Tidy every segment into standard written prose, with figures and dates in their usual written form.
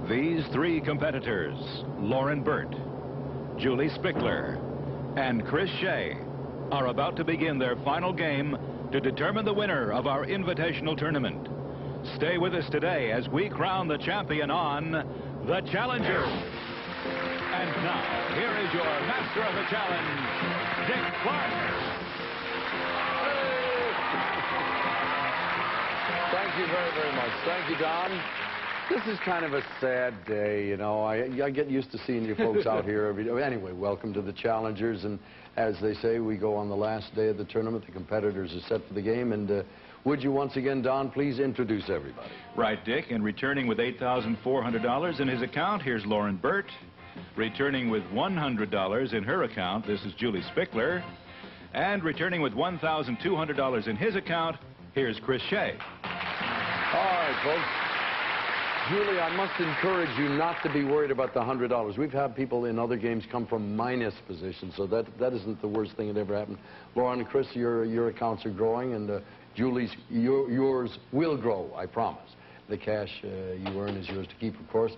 These three competitors, Lauren Burt, Julie Spickler, and Chris Shea, are about to begin their final game to determine the winner of our Invitational tournament. Stay with us today as we crown the champion on The Challenger. And now, here is your master of the challenge, Dick Clark. Thank you very, very much. Thank you, Don. This is kind of a sad day, you know. I get used to seeing you folks out here every day. Anyway, welcome to the Challengers. And as they say, we go on the last day of the tournament. The competitors are set for the game. And would you once again, Don, please introduce everybody? Right, Dick. And returning with $8,400 in his account, here's Lauren Burt. Returning with $100 in her account, this is Julie Spickler. And returning with $1,200 in his account, here's Chris Shea. All right, folks. Julie, I must encourage you not to be worried about the $100. We've had people in other games come from minus positions, so that isn't the worst thing that ever happened. Lauren and Chris, your accounts are growing, and Julie's, yours will grow, I promise. The cash you earn is yours to keep, of course,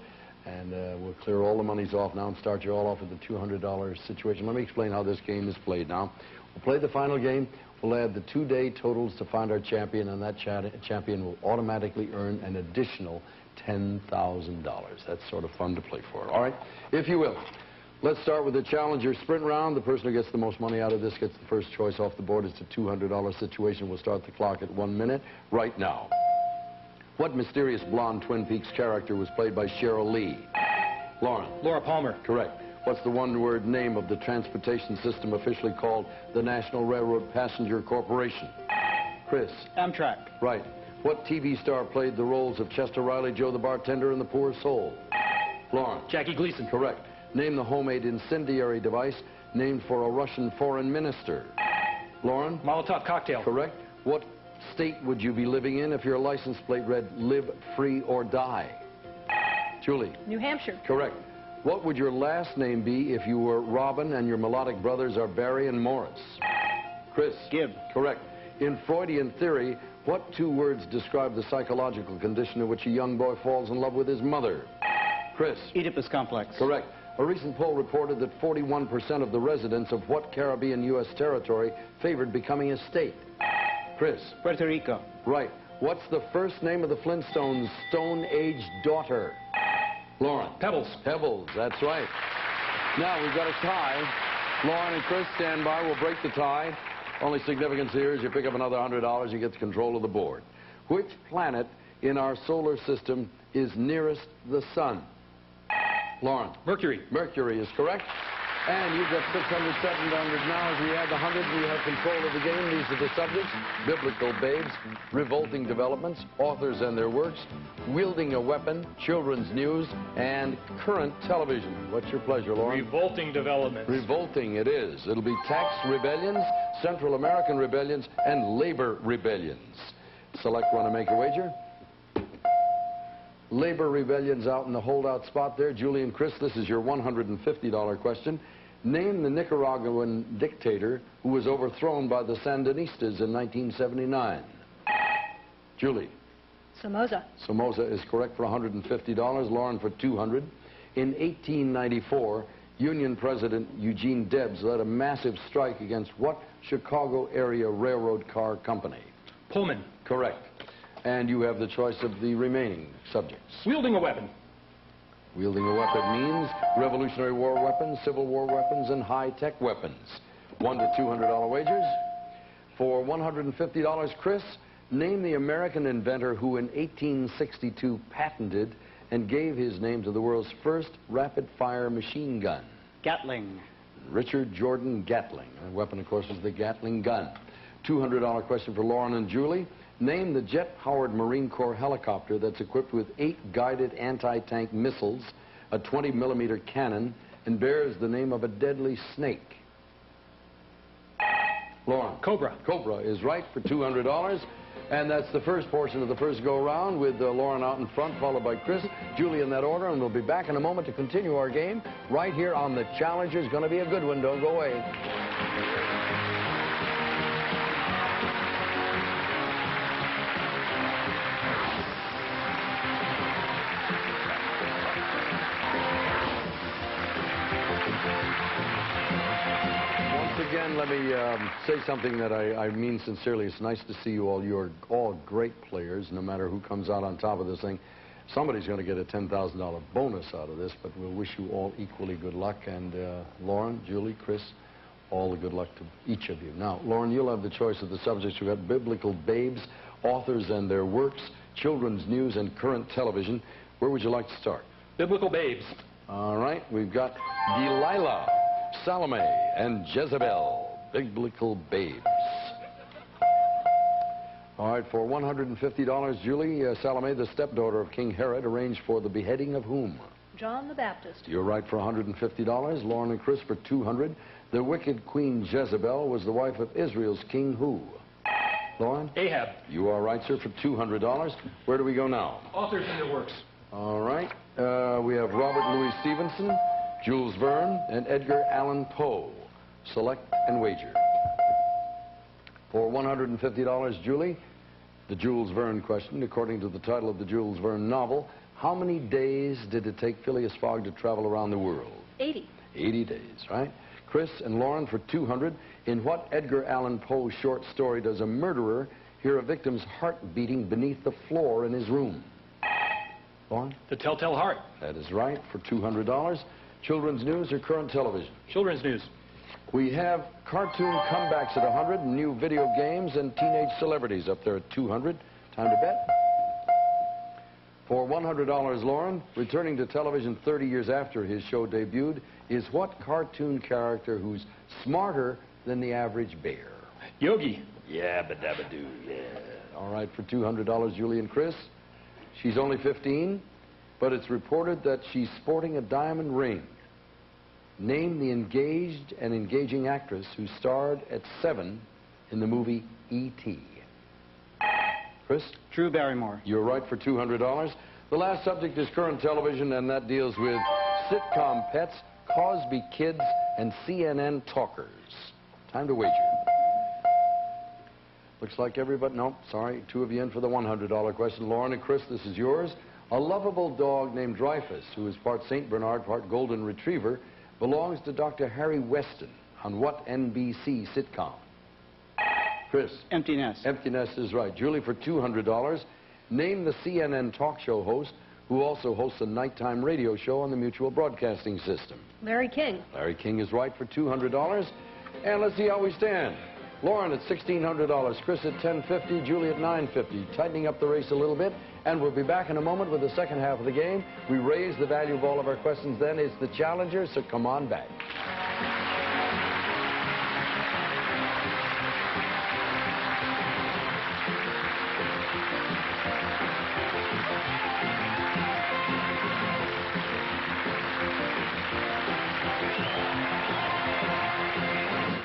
and we'll clear all the monies off now and start you all off with the $200 situation. Let me explain how this game is played now. We'll play the final game. We'll add the two-day totals to find our champion, and that champion will automatically earn an additional $10,000. That's sort of fun to play for. All right, if you will, let's start with the Challenger sprint round. The person who gets the most money out of this gets the first choice off the board. It's a $200 situation. We'll start the clock at 1 minute right now. What mysterious blonde Twin Peaks character was played by Cheryl Lee? Lauren. Laura Palmer. Correct. What's the one-word name of the transportation system officially called the National Railroad Passenger Corporation? Chris. Amtrak. Right. What TV star played the roles of Chester Riley, Joe the Bartender, and the Poor Soul? Lauren. Jackie Gleason. Correct. Name the homemade incendiary device named for a Russian foreign minister. Lauren. Molotov cocktail. Correct. What state would you be living in if your license plate read Live Free or Die? Julie. New Hampshire. Correct. What would your last name be if you were Robin and your melodic brothers are Barry and Morris? Chris. Gibb. Correct. In Freudian theory, what two words describe the psychological condition in which a young boy falls in love with his mother? Chris. Oedipus complex. Correct. A recent poll reported that 41% of the residents of what Caribbean U.S. territory favored becoming a state? Chris. Puerto Rico. Right. What's the first name of the Flintstones' Stone Age daughter? Lauren. Pebbles. Pebbles, that's right. Now, we've got a tie. Lauren and Chris, stand by. We'll break the tie. Only significance here is you pick up another $100, you get the control of the board. Which planet in our solar system is nearest the sun? Lauren. Mercury. Mercury is correct. And you've got 600, 700 now. As we add the 100, we have control of the game. These are the subjects: biblical babes, revolting developments, authors and their works, wielding a weapon, children's news, and current television. What's your pleasure, Lauren? Revolting developments. Revolting it is. It'll be tax rebellions, Central American rebellions, and labor rebellions. Select one to make a wager. Labor rebellions out in the holdout spot there. Julie and Chris, this is your $150 question. Name the Nicaraguan dictator who was overthrown by the Sandinistas in 1979. Julie. Somoza. Somoza is correct for $150. Lauren for $200. In 1894, Union President Eugene Debs led a massive strike against what Chicago area railroad car company? Pullman. Correct. And you have the choice of the remaining subjects. Wielding a weapon. Wielding a weapon means Revolutionary War weapons, Civil War weapons, and high-tech weapons. $100 to $200 wagers. For $150, Chris, name the American inventor who in 1862 patented and gave his name to the world's first rapid-fire machine gun. Gatling. Richard Jordan Gatling. The weapon, of course, is the Gatling gun. $200 question for Lauren and Julie. Name the jet-powered Marine Corps helicopter that's equipped with 8 guided anti-tank missiles, a 20-millimeter cannon, and bears the name of a deadly snake. Lauren. Cobra. Cobra is right for $200. And that's the first portion of the first go-round with Lauren out in front, followed by Chris, Julie in that order, and we'll be back in a moment to continue our game right here on The Challenger. It's going to be a good one. Don't go away. Lauren, let me say something that I mean sincerely. It's nice to see you all. You're all great players, no matter who comes out on top of this thing. Somebody's going to get a $10,000 bonus out of this, but we'll wish you all equally good luck. And Lauren, Julie, Chris, all the good luck to each of you. Now, Lauren, you'll have the choice of the subjects. You've got biblical babes, authors and their works, children's news, and current television. Where would you like to start? Biblical babes. All right, we've got Delilah, Salome, and Jezebel, biblical babes. All right, for $150, Julie, Salome, the stepdaughter of King Herod, arranged for the beheading of whom? John the Baptist. You're right for $150. Lauren and Chris for $200. The wicked Queen Jezebel was the wife of Israel's king who? Lauren? Ahab. You are right, sir, for $200. Where do we go now? Authors and their works. All right. We have Robert Louis Stevenson, Jules Verne, and Edgar Allan Poe. Select and wager. For $150, Julie, the Jules Verne question. According to the title of the Jules Verne novel, how many days did it take Phileas Fogg to travel around the world? 80. 80 days, right? Chris and Lauren for $200. In what Edgar Allan Poe short story does a murderer hear a victim's heart beating beneath the floor in his room? Lauren? The Telltale Heart. That is right, for $200. Children's news or current television? Children's news. We have cartoon comebacks at 100, new video games, and teenage celebrities up there at 200. Time to bet. For $100, Lauren, returning to television 30 years after his show debuted, is what cartoon character who's smarter than the average bear? Yogi. Yeah, ba-dabba-doo, yeah. All right, for $200, Julie and Chris. She's only 15, but it's reported that she's sporting a diamond ring. Name the engaged and engaging actress who starred at 7 in the movie E.T. Chris? Drew Barrymore. You're right for $200. The last subject is current television, and that deals with sitcom pets, Cosby Kids, and CNN talkers. Time to wager. Looks like everybody, no, sorry, two of you in for the $100 question. Lauren and Chris, this is yours. A lovable dog named Dreyfus, who is part St. Bernard, part Golden Retriever, belongs to Dr. Harry Weston on what NBC sitcom? Chris? Empty Nest. Empty Nest is right. Julie for $200. Name the CNN talk show host who also hosts a nighttime radio show on the Mutual Broadcasting System. Larry King. Larry King is right for $200. And let's see how we stand. Lauren at $1,600, Chris at $1,050, Julie at $950. Tightening up the race a little bit, and we'll be back in a moment with the second half of the game. We raise the value of all of our questions then. It's the challenger, so come on back.